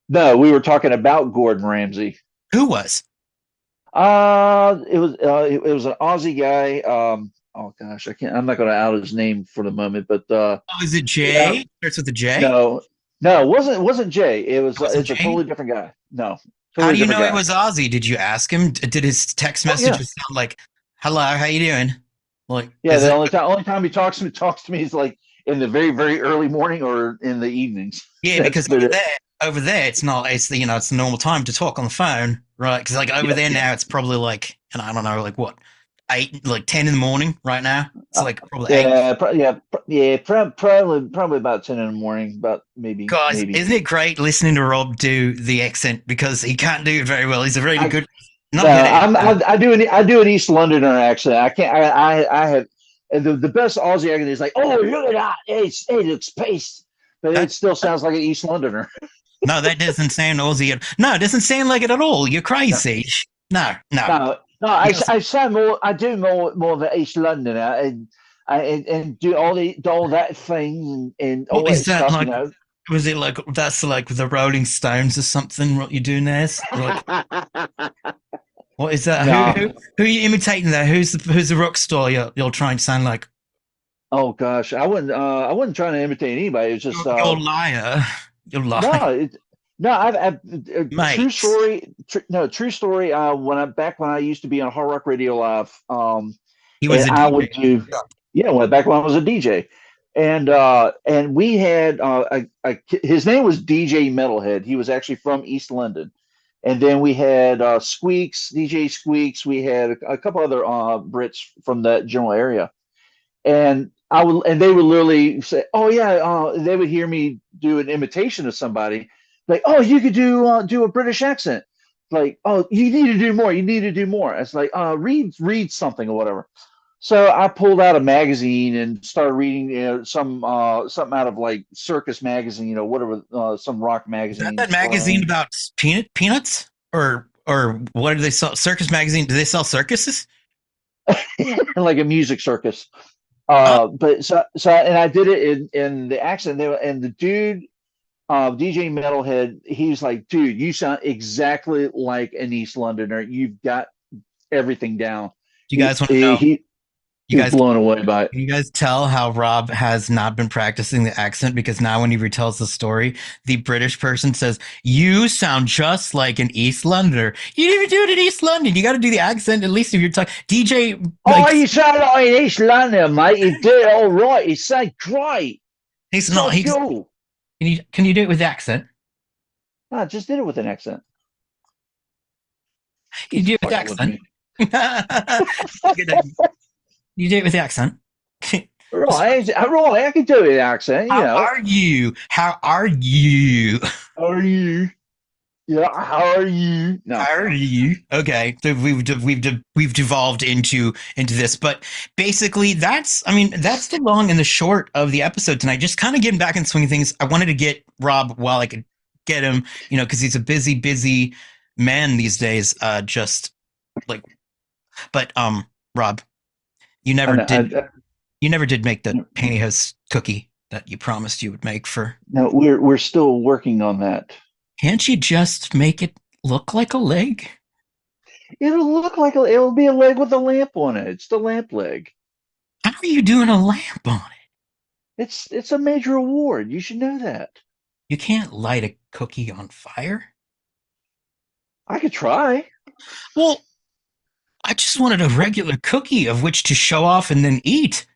No, we were talking about Gordon Ramsay. Who was? It was an Aussie guy. Oh gosh, I can't. I'm not going to out his name for the moment, but Oh, is it yeah, Jay? Starts with a J. no, no, it wasn't Jay. It wasn't It's a Jay. totally different guy. No, How Totally do you different know it guy. was Ozzy? Did you ask him? Did his text Oh yeah, messages sound like, "Hello, how you doing"? Like, yeah. is The it? only time he talks to me is like in the very very early morning or in the evenings. Yeah, That's because about it. over there, it's not. It's the it's the normal time to talk on the phone, right? Because like over Yeah. there now, it's probably like, and I don't know, like what, 8, like 10 in the morning right now. It's Uh, like probably 8. yeah, yeah, probably about 10 in the morning, about Guys, maybe. isn't it great listening to Rob do the accent because he can't do it very well. He's a really I good, No, not good at it. I do an East Londoner accent. I can't. I have the best Aussie accent is like, oh look at that, it looks paste, but it That still sounds like an East Londoner. no, that doesn't sound Aussie. No, it doesn't sound like it at all. You're No, crazy. No, no. no. You got I sound more. I do more of an East Londoner, and do all that thing and what all is that that stuff. like? Was it like that's like the Rolling Stones or something? What you're doing there? Like, what is that? No. Who are you imitating there? Who's the rock star you're trying to sound like? Oh gosh, I wasn't trying to imitate anybody. It's just You're a liar. You're lying, no, no. I've true mate. story. No, true story. When I used to be on Hard Rock Radio Live, He was and a I DJ. would do, yeah, back when I was a DJ, and we had his name was DJ Metalhead. He was actually from East London, and then we had Squeaks, DJ Squeaks. We had a couple other Brits from that general area, and they would literally say, "Oh yeah," they would hear me do an imitation of somebody, like, "Oh, you could do a British accent." Like, "Oh, you need to do more. You need to do more." It's like, read something or whatever." So I pulled out a magazine and started reading, some something out of like Circus magazine or whatever, some rock Is that magazine, that magazine about peanuts or what do they sell? Circus magazine? Do they sell circuses? like a music circus. Oh, But and I did it in the accent. And the dude, DJ Metalhead, he's like, dude, you sound exactly like an East Londoner. You've got everything down. do you guys want to know? He You was guys blown away by it. Can you guys tell how Rob has not been practicing the accent because now when he retells the story, the British person says, "You sound just like an East Londoner." You didn't even do it in East London. You got to do the accent at least if you're talking DJ. Oh, Like you sound like an East Londoner, mate. You do it all right. You sound great. he's not. So cool. Can you do it with the accent? No, I just did it with an accent. Can you He's do it with the fucking with accent? me. You do it with the accent. Right, I can do it with an accent, you How know. are you? How are you? How are you? Yeah, how are you? No. How are you? Okay, so we've devolved into this, but basically that's I mean that's the long and the short of the episode tonight. Just kind of getting back in swing of things. I wanted to get Rob while I could get him, because he's a busy man these days. Just like, but Rob, you I never know. did you never did make the pantyhose cookie that you promised you would make for. No, we're still working on that. Can't you just make it look like a leg? It'll be a leg with a lamp on it. It's the lamp leg. How are you doing a lamp on it? It's a major award. You should know that. You can't light a cookie on fire. I could try. Well, I just wanted a regular cookie of which to show off and then eat.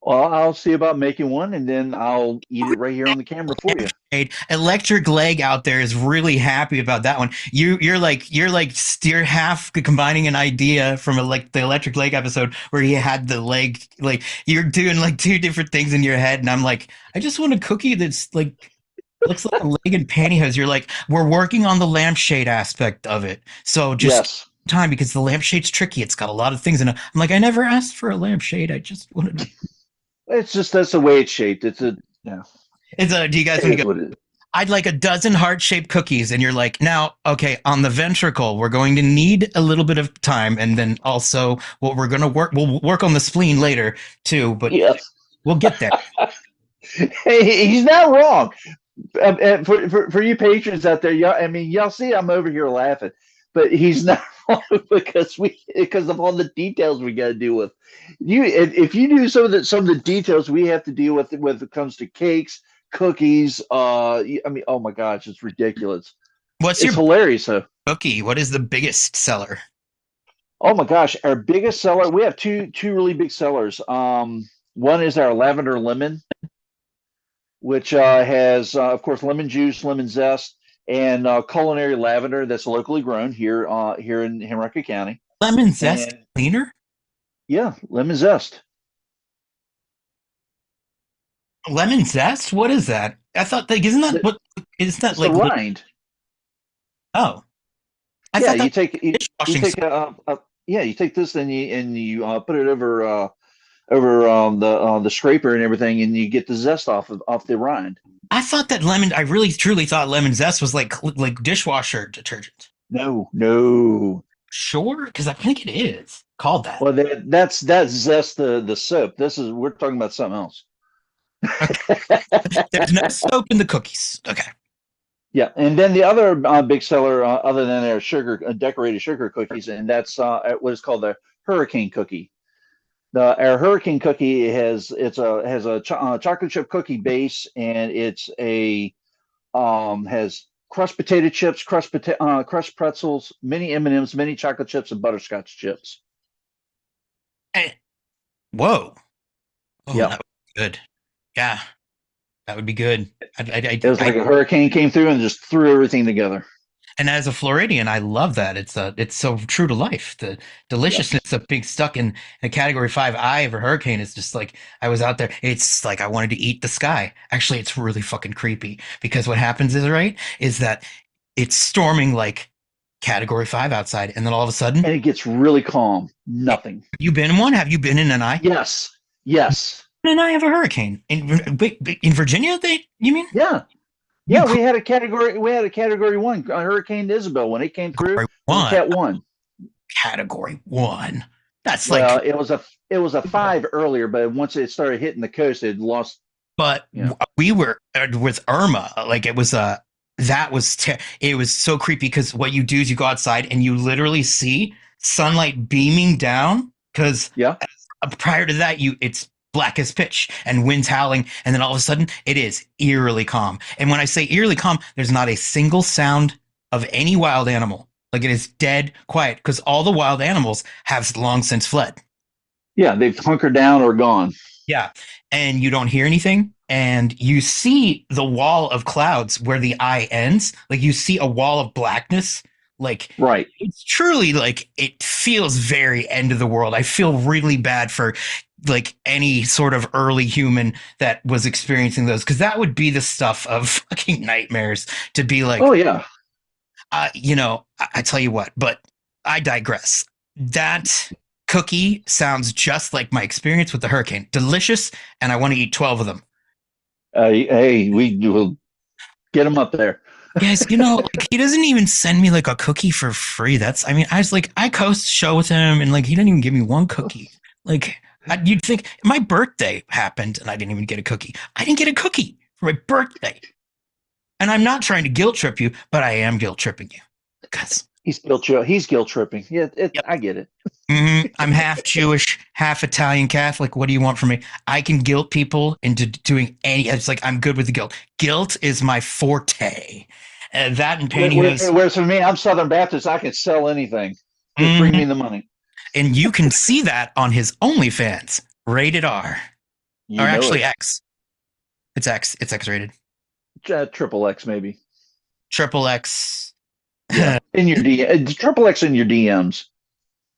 Well, I'll see about making one, and then I'll eat it right here on the camera for you. Electric Leg out there is really happy about that one. You're half combining an idea from like the Electric Leg episode where he had the leg, like you're doing like two different things in your head, and I'm like, I just want a cookie that's like looks like a leg and pantyhose. You're like, we're working on the lampshade aspect of it, so just Yes. time because the lampshade's tricky. It's got a lot of things in it. I'm like, I never asked for a lampshade. I just wanted. It's just that's the way it's shaped. Yeah. It's a. Do you guys It want to is go? what it is. I'd like a dozen heart-shaped cookies, and you're like, now, okay, on the ventricle, we're going to need a little bit of time, and then also, what we're going to we'll work on the spleen later too, but Yes. we'll get there. Hey, he's not wrong. For you patrons out there, y'all, I mean, y'all see I'm over here laughing, but he's not wrong because of all the details we got to deal with. If you knew some of the details we have to deal with when it comes to cakes, cookies, I mean, oh my gosh, it's ridiculous. What's It's your hilarious. So, cookie? What is the biggest seller? oh my gosh, our biggest seller. We have two really big sellers. One is our lavender lemon, which has, of course, lemon juice, lemon zest, and culinary lavender that's locally grown here in Henrico County. Lemon zest And cleaner? yeah, lemon zest. Lemon zest? What is that? I thought that isn't that The, what is that it's the like? rind. Oh, I Yeah, thought that you take you dishwashing. take a yeah, you take this and you put it over the scraper and everything, and you get the zest off the rind. I thought that lemon. I really truly thought lemon zest was like dishwasher detergent. No, no. Sure, because I think it is called that. Well, that's zest the soap. This is we're talking about something else. Okay, there's no soap in the cookies. Okay, Yeah, and then the other big seller, other than their sugar decorated sugar cookies, and that's what is called the hurricane cookie. Our hurricane cookie has a chocolate chip cookie base, and it's a has crushed potato chips, crushed pretzels, mini M&Ms, mini chocolate chips, and butterscotch chips. Eh, whoa. Oh, Yeah, that would be good. Yeah, that would be good. it was like a hurricane came through and just threw everything together. And as a Floridian, I love that. It's so true to life. The Yeah, deliciousness of being stuck in a category five eye of a hurricane is just like I was out there. It's like I wanted to eat the sky. Actually, it's really fucking creepy because what happens is right is that it's storming like category five outside, and then all of a sudden, and it gets really calm. Nothing. have you been in one? Have you been in an eye? Yes, yes, An eye of a hurricane in Virginia? You mean yeah. you Yeah, we had a category one, Hurricane Isabel. When it came through, category it was a one? cat one. Category one. That's like Well, it was a five earlier, but once it started hitting the coast, it lost. but Yeah, we were with Irma. Like it was it was so creepy because what you do is you go outside and you literally see sunlight beaming down because yeah, prior to that it's black as pitch and winds howling and then all of a sudden it is eerily calm. And when I say eerily calm, there's not a single sound of any wild animal. Like it is dead quiet because all the wild animals have long since fled. yeah. They've hunkered down or gone. Yeah. And you don't hear anything. And you see the wall of clouds where the eye ends. Like you see a wall of blackness. Like Right. it's truly like it feels very end of the world. I feel really bad for like any sort of early human that was experiencing those because that would be the stuff of fucking nightmares to be Oh like, yeah. I tell you what, but I digress. That cookie sounds just like my experience with the hurricane. Delicious, and I want to eat 12 of them. Hey, we will get them up there. Guys, like he doesn't even send me like a cookie for free. I mean, I coast show with him and like he didn't even give me one cookie. Like you'd think my birthday happened and I didn't even get a cookie. I didn't get a cookie for my birthday. And I'm not trying to guilt trip you, but I am guilt tripping you. Because He's guilt tripping. Yeah, yep. I get it. I'm half Jewish, half Italian Catholic. What do you want from me? I can guilt people into doing any. It's like I'm good with the guilt. Guilt is my forte. That and pantyhose. Whereas for me, I'm Southern Baptist. I can sell anything. Just bring me the money. And you can see that on his OnlyFans, rated R, You or know actually it. X. It's X. It's X rated. Triple X maybe. Triple X. Yeah, in your triple X in your DMs.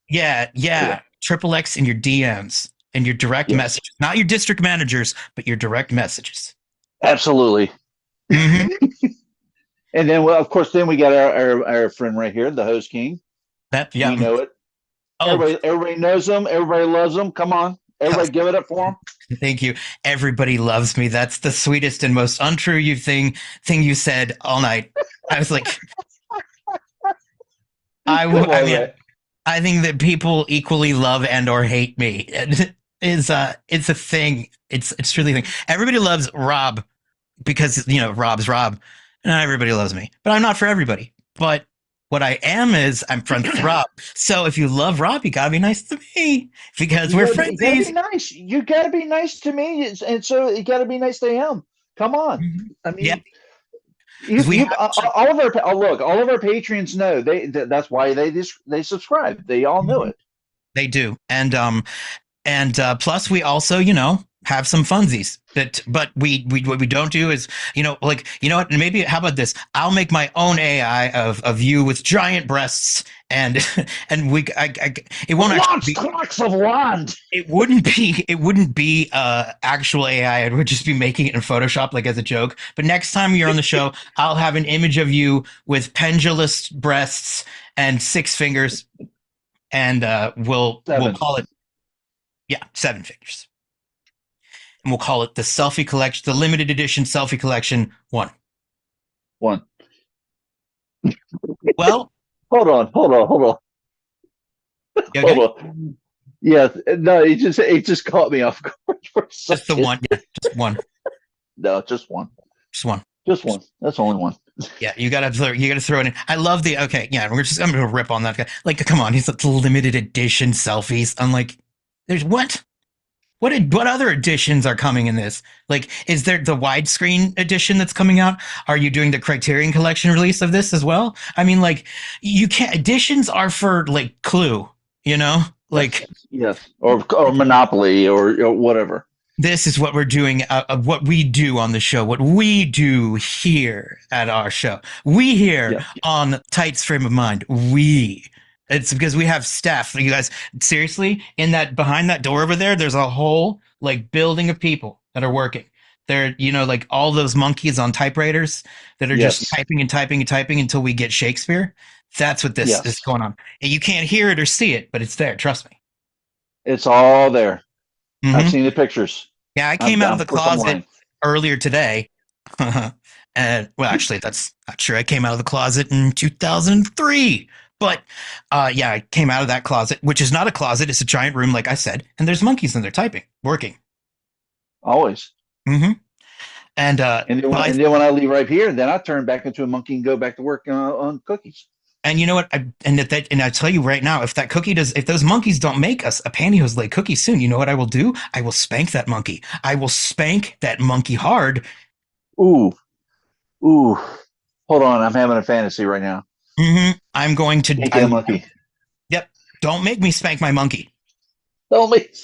Yeah, Yeah, yeah. Triple X in your DMs and your direct yeah, messages, not your district managers, but your direct messages. absolutely. Mm-hmm. And then, well, of course, then we got our friend right here, the Hose King. That We yeah. know it. Oh, Everybody knows him. Everybody loves him. Come on, everybody, give it up for him. thank you. Everybody loves me. That's the sweetest and most untrue thing you said all night. I was like, Come I on, mean, man. I think that people equally love and or hate me. It's a thing. It's truly a thing. Everybody loves Rob because Rob's Rob. Not everybody loves me, but I'm not for everybody. But what I am is I'm friends with Rob. So if you love Rob, you gotta be nice to me because we're You gotta be friendsies. nice. You gotta be nice to me, and so you gotta be nice to him. Come on. Mhm. I Yeah, mean, because we All of our look, all of our patrons know that's why they subscribe. They all know have it. they do, and plus we also have some funsies that, but we what we don't do is like what, maybe how about this, I'll make my own AI of you with giant breasts, and and it won't actually Lots be, tracts of land. it wouldn't be actual AI. It would just be making it in Photoshop, like as a joke. But next time you're on the show, I'll have an image of you with pendulous breasts and 6 fingers, and we'll Seven. call it, yeah, 7 figures, and we'll call it the selfie collection, the limited edition selfie collection one. One. Well, Hold on. you Hold okay? on. Yes, no, it just caught me off guard for a Just the second. one, yeah, just one, No, just one. just one. Just one. That's only one. Yeah, you gotta throw it in. I love the, okay, yeah. I'm gonna rip on that guy. Like, come on, he's the limited edition selfies. I'm like, there's what? What other editions are coming in this? Like, is there the widescreen edition that's coming out? Are you doing the Criterion Collection release of this as well? I mean, like, you can't. Editions are for like Clue, you know. Yes, Like, yes, or Monopoly or whatever. this is what we're doing, what we do on the show, what we do here at our show. We here Yeah, on Tights Frame of Mind. It's because we have staff. You guys, seriously, in that, behind that door over there, there's a whole like building of people that are working. They're, like all those monkeys on typewriters that are just yes, typing and typing and typing until we get Shakespeare. That's what this is yes. going on. And you can't hear it or see it, but it's there. Trust me. It's all there. I've Mm-hmm. seen the pictures. Yeah, I I'm, came out of I'm the of course I'm closet lying. earlier today. And well, actually, that's not true. I came out of the closet in 2003. But yeah, I came out of that closet, which is not a closet. It's a giant room, like I said. And there's monkeys in there typing, working. Always. Mm-hmm. And And then when I leave right here, then I turn back into a monkey and go back to work on cookies. and you know what? And I tell you right now, if those monkeys don't make us a pantyhose lay cookie soon, you know what I will do? I will spank that monkey. I will spank that monkey hard. Ooh, ooh. Hold on, I'm having a fantasy right now. Mm-hmm. I'm going to. Taking a monkey. Yep. Don't make me spank my monkey. Don't make,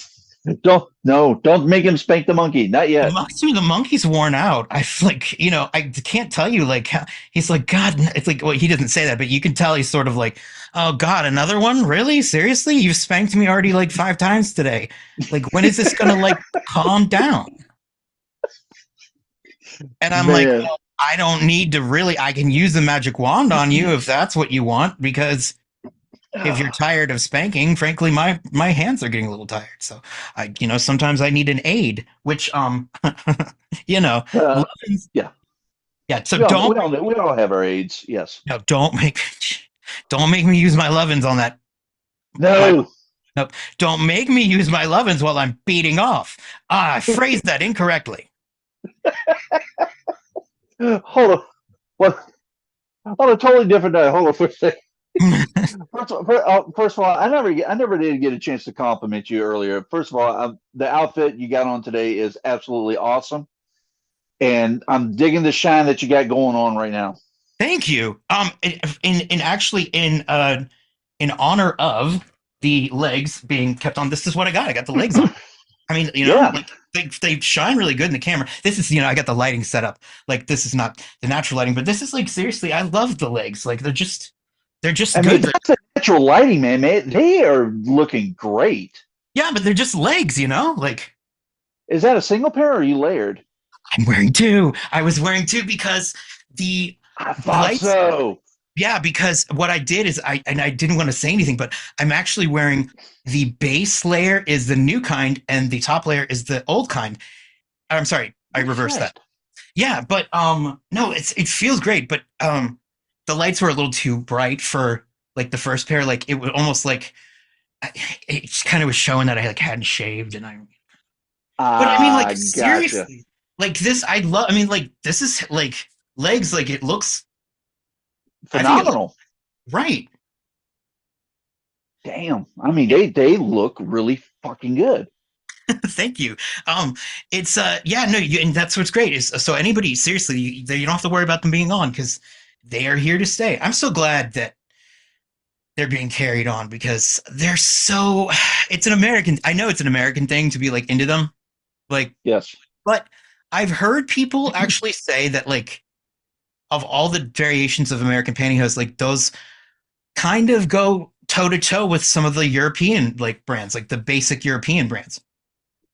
don't no, don't make him spank the monkey. Not yet. The monkey's worn out. I like, I can't tell you like how he's like, God, it's like, well, he doesn't say that, but you can tell he's sort of like, oh God, another one? Really? Seriously? You've spanked me already like 5 times today. Like, when is this gonna like calm down? And I'm like, Man. well, I don't need to really, I can use the magic wand on you if that's what you want, because if you're tired of spanking, frankly, my hands are getting a little tired. So sometimes I need an aid, which you know, Uh, lovins, yeah. yeah. So don't, We all have our aids. Yes. no, don't make me use my lovins on that. My No. no, don't make me use my lovins while I'm beating off. I phrased that incorrectly. Hold on. What? On a totally different day. Hold on for a second. First of all, I never did get a chance to compliment you earlier. First of all, the outfit you got on today is absolutely awesome, and I'm digging the shine that you got going on right now. Thank you. In honor of the legs being kept on, this is what I got. I got the legs on. I mean, Yeah, like they shine really good in the camera. This is, I got the lighting set up. Like, this is not the natural lighting, but this is like, seriously, I love the legs. Like, they're just I mean good. that's the natural lighting, man. They are looking great. Yeah, but they're just legs, Like, Is that a single pair or are you layered? I'm wearing two. I was wearing two because the I the thought lights. so. Yeah, because what I did is I didn't want to say anything, but I'm actually wearing, the base layer is the new kind and the top layer is the old kind. I'm sorry, I reversed that. Refreshed. Yeah, but no, it feels great, but the lights were a little too bright for like the first pair. Like, it was almost like it just kind of was showing that I like hadn't shaved, and I. But I mean, like, Gotcha. seriously, like this, I love. I mean, like, this is like legs. Like, it looks. I think it looks Phenomenal. right. Damn. I mean, Yeah. they look really fucking good. Thank you. Um, it's yeah, no, and that's what's great is so anybody seriously, you don't have to worry about them being on because they are here to stay. I'm so glad that they're being carried on because they're so. It's an American. I know it's an American thing to be like into them, like, Yes. but I've heard people actually say that like of all the variations of American pantyhose, like those kind of go toe to toe with some of the European like brands, like the basic European brands.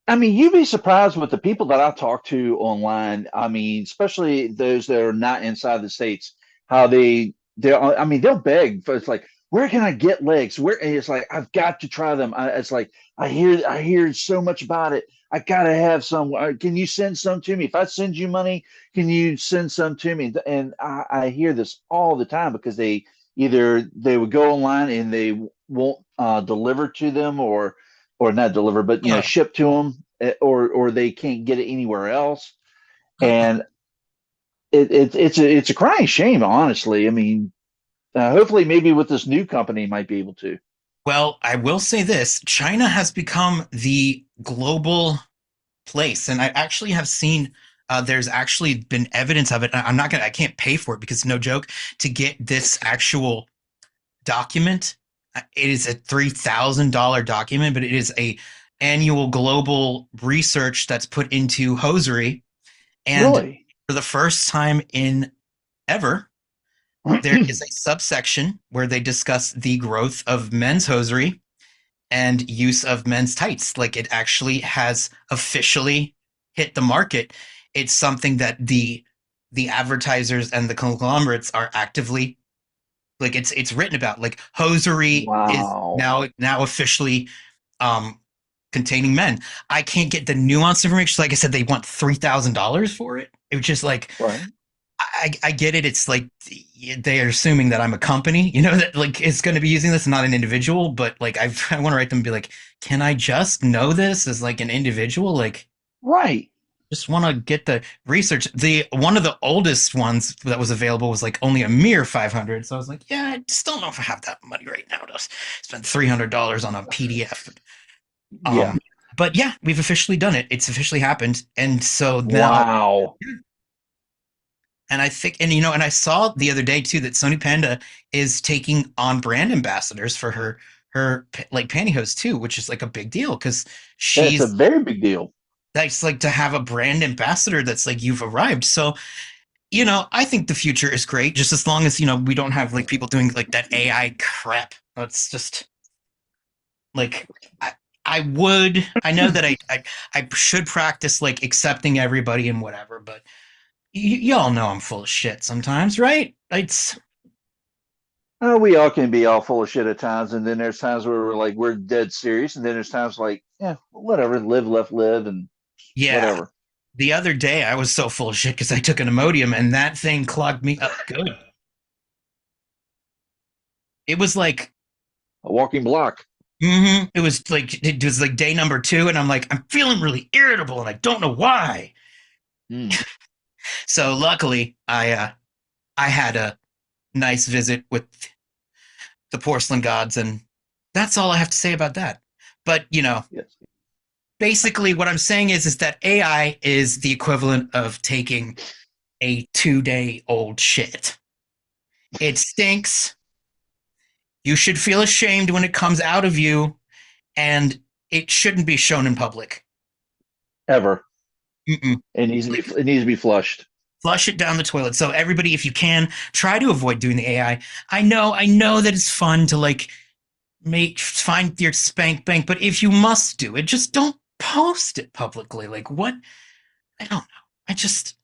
I mean, you'd be surprised with the people that I talk to online. I mean, especially those that are not inside the states, how I mean, they'll beg for it's like, where can I get legs? Where and it's like, I've got to try them. It's like I hear so much about it. I gotta have some. Can you send some to me? If I send you money, can you send some to me? And I hear this all the time because either they would go online and they won't deliver to them or not deliver, but Uh, ship to them, or they can't get it anywhere else. And it's a crying shame, honestly. I mean, hopefully, maybe with this new company, might be able to. well, I will say this: China has become the global place, and I actually have seen. There's actually been evidence of it. I'm not gonna. I can't pay for it because no joke. To get this actual document, it is a $3,000 document, but it is a annual global research that's put into hosiery, and Really? for the first time in ever, there is a subsection where they discuss the growth of men's hosiery and use of men's tights. Like it actually has officially hit the market. It's something that the advertisers and the conglomerates are actively like it's written about. Like hosiery is Wow. now officially um containing men. I can't get the nuanced information. Like I said, they want $3,000 for it. It was just like Right. I get it. It's like they are assuming that I'm a company, that like is going to be using this, not an individual. But like I want to write them and be like, can I just know this as like an individual? Like, Right. just want to get the research. The one of the oldest ones that was available was like only a mere 500. So I was like, yeah, I just don't know if I have that money right now to spend $300 on a PDF. Yeah. Um, but yeah, we've officially done it. It's officially happened, and so now Wow. and I think, and and I saw the other day too that Sony Panda is taking on brand ambassadors for her like pantyhose too, which is like a big deal because That's a she's very big deal. that's like to have a brand ambassador that's like you've arrived. So, I think the future is great just as long as, we don't have like people doing like that AI crap. That's just like I know that I should practice like accepting everybody and whatever, but y'all know I'm full of shit sometimes, right? It's We all can be all full of shit at times, and then there's times where we're dead serious, and then there's times like, yeah, whatever, live, let live, and Yeah. whatever. The other day, I was so full of shit because I took an Imodium and that thing clogged me up good. It was like, A walking block. it was like day number two, and I'm like, I'm feeling really irritable, and I don't know why. Mm. So luckily, I had a nice visit with the porcelain gods, and that's all I have to say about that. But Yes. basically, what I'm saying is that AI is the equivalent of taking a 2-day old shit. It stinks. You should feel ashamed when it comes out of you, and it shouldn't be shown in public. Ever. Mm-mm. Like, It needs to be flushed. flush it down the toilet. So everybody, if you can, try to avoid doing the AI. I know that it's fun to like find your spank bank, but if you must do it, just don't post it publicly. Like what? I don't know. I just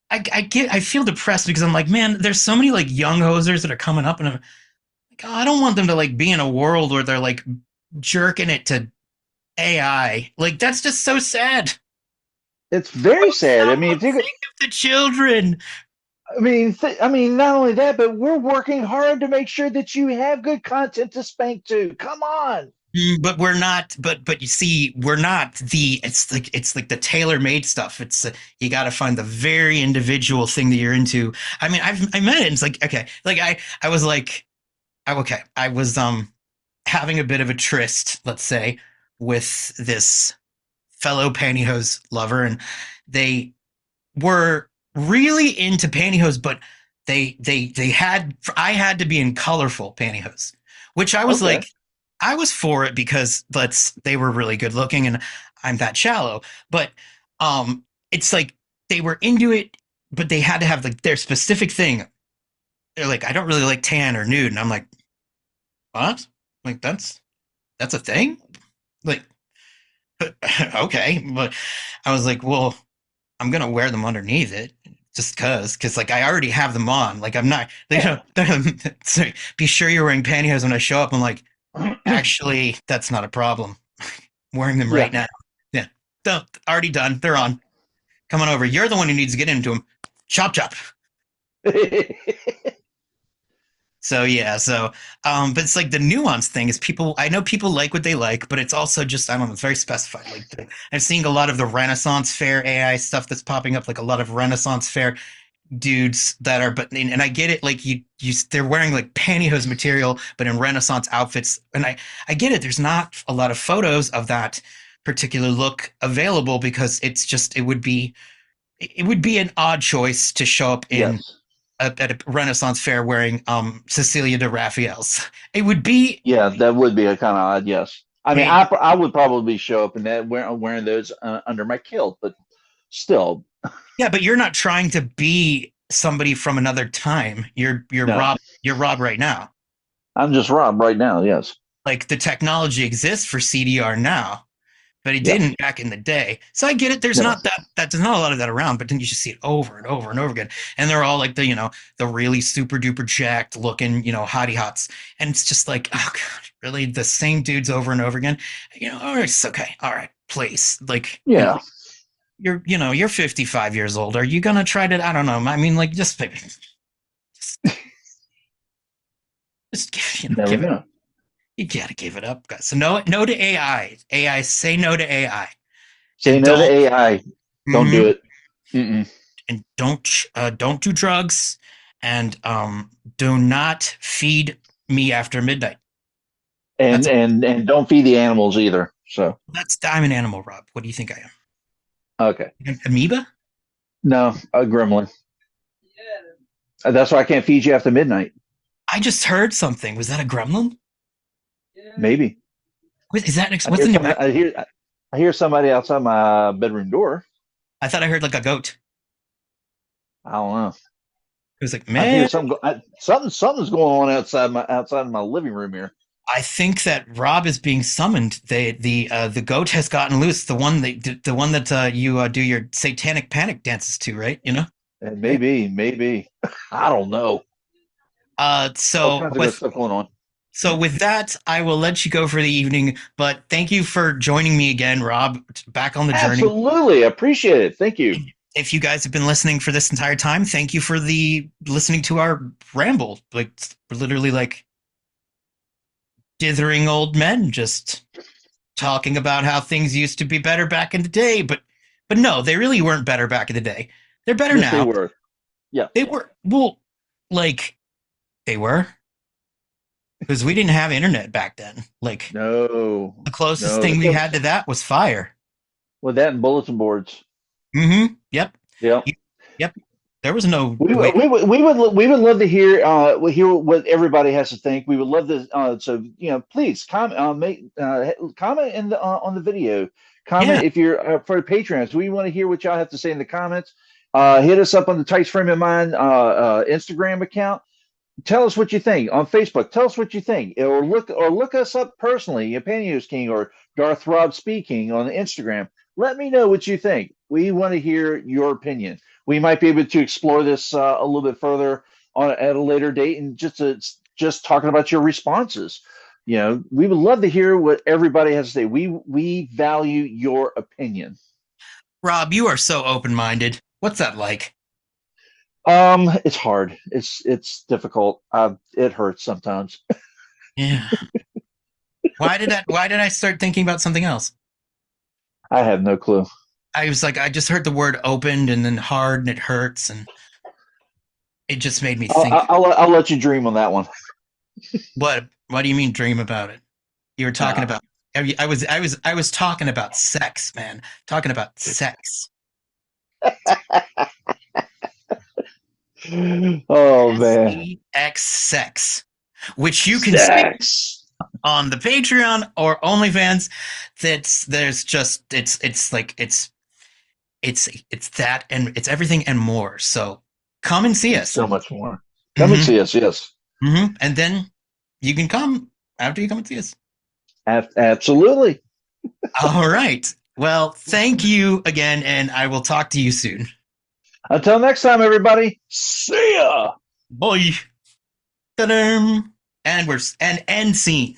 I feel depressed because I'm like, man, there's so many like young hosers that are coming up, and I'm like, oh, I don't want them to like be in a world where they're like jerking it to AI. Like that's just so sad. It's very sad. I mean, Someone think of the children. I mean, not only that, but we're working hard to make sure that you have good content to spank to. Come on. But we're not. But you see, we're not the. It's like the tailor made stuff. It's you got to find the very individual thing that you're into. I mean, I met it. And it's like okay, like I was like, okay, I was having a bit of a tryst, let's say, with this fellow pantyhose lover, and they were really into pantyhose, but they had I had to be in colorful pantyhose, which I was Okay. like, I was for it because they were really good looking and I'm that shallow. But it's like they were into it, but they had to have like their specific thing. They're like, I don't really like tan or nude, and I'm like, what? Like that's a thing? Like okay, but I was like, well, I'm gonna wear them underneath it just because like I already have them on. Like I'm not, Yeah. sorry, be sure you're wearing pantyhose when I show up. I'm like, actually, that's not a problem. I'm wearing them right Yeah. now. Yeah, already done. They're on. Come on over. You're the one who needs to get into them. Chop chop. So yeah, but it's like the nuance thing is people. I know people like what they like, but it's also just I don't know. It's very specified. Like I'm seeing a lot of the Renaissance Fair AI stuff that's popping up, like a lot of Renaissance Fair dudes that are, but and I get it. Like they're wearing like pantyhose material, but in Renaissance outfits, and I get it. There's not a lot of photos of that particular look available because it would be an odd choice to show up in Yes. at a Renaissance fair wearing Cecilia de Raphael's. It would be Yeah, that would be a kind of odd. Yes. I mean, a I would probably show up in that wearing those under my kilt, but still, yeah, but you're not trying to be somebody from another time. You're no. Rob. You're Rob right now. I'm just Rob right now. Yes. Like the technology exists for CDR now, but it Yeah. didn't back in the day. So I get it. No. There's not a lot of that around, but then you just see it over and over and over again. And they're all like the really super duper jacked looking, hottie hots. And it's just like, oh God, really the same dudes over and over again. All right, it's okay. All right, please. Like, Yeah. you're 55 years old. Are you gonna try to, I don't know. I mean, like just, Never give it. know. You gotta give it up, guys. So no to AI. AI, say no to AI. Say And no to don't AI. Don't do mhm. it. Mm-mm. And don't do drugs, and do not feed me after midnight. And That's and don't feed the animals either. So I'm an animal, Rob. What do you think I okay. am? An amoeba? No, a gremlin. That's why I can't feed you after midnight. I just heard something. Was that a gremlin? Maybe. Is that I what's hear the new some. app? I hear somebody outside my bedroom door. I thought I heard like a goat. I don't know. It was like, I hear man, something's going on outside of my living room here. I think that Rob is being summoned. The goat has gotten loose. The one that you do your satanic panic dances to, right? And Yeah. maybe. I don't know. All So kinds of good with stuff going on. So with that, I will let you go for the evening. But thank you for joining me again, Rob. Back on the journey. Absolutely. Appreciate it. Thank you. If you guys have been listening for this entire time, thank you for the listening to our ramble. Like we're literally like dithering old men, just talking about how things used to be better back in the day. But no, they really weren't better back in the day. They're better Yes, they now. were. Yeah. They were well, like they were because we didn't have internet back then. Like No. the closest No. The thing we close had to that was fire. with that and bulletin boards. Mm-hmm. Yep. Yeah. Yep. There was no We way. would we would love to hear what everybody has to think. We would love to so please comment comment in the on the video. Yeah. Comment if you're for the Patreons. We want to hear what y'all have to say in the comments. Hit us up on the Tights Frame of Mind Instagram account. Tell us what you think on Facebook. Tell us what you think, or look us up personally, Pantyhose King or Darth Rob Speaking on Instagram. Let me know what you think. We want to hear your opinion. We might be able to explore this a little bit further on at a later date, and just talking about your responses. We would love to hear what everybody has to say. We value your opinion. Rob, you are so open-minded. What's that like? It's hard. It's difficult. It hurts sometimes. Yeah. Why did I start thinking about something else? I have no clue. I was like, I just heard the word opened and then hard and it hurts and it just made me think. I'll let you dream on that one. What do you mean dream about it? You were talking Uh, about I was talking about sex, man. Talking about sex. Oh man, SEX sex, which you can see sex. on the Patreon or OnlyFans. There's just it's that, and it's everything and more. So come and see And us. so much more. Come and Hmm. see us. Yes, And then you can come after you come and see us. Absolutely. All right. Well, thank you again, and I will talk to you soon. Until next time, everybody. See ya. Bye. Ta-da! And we're and end scene.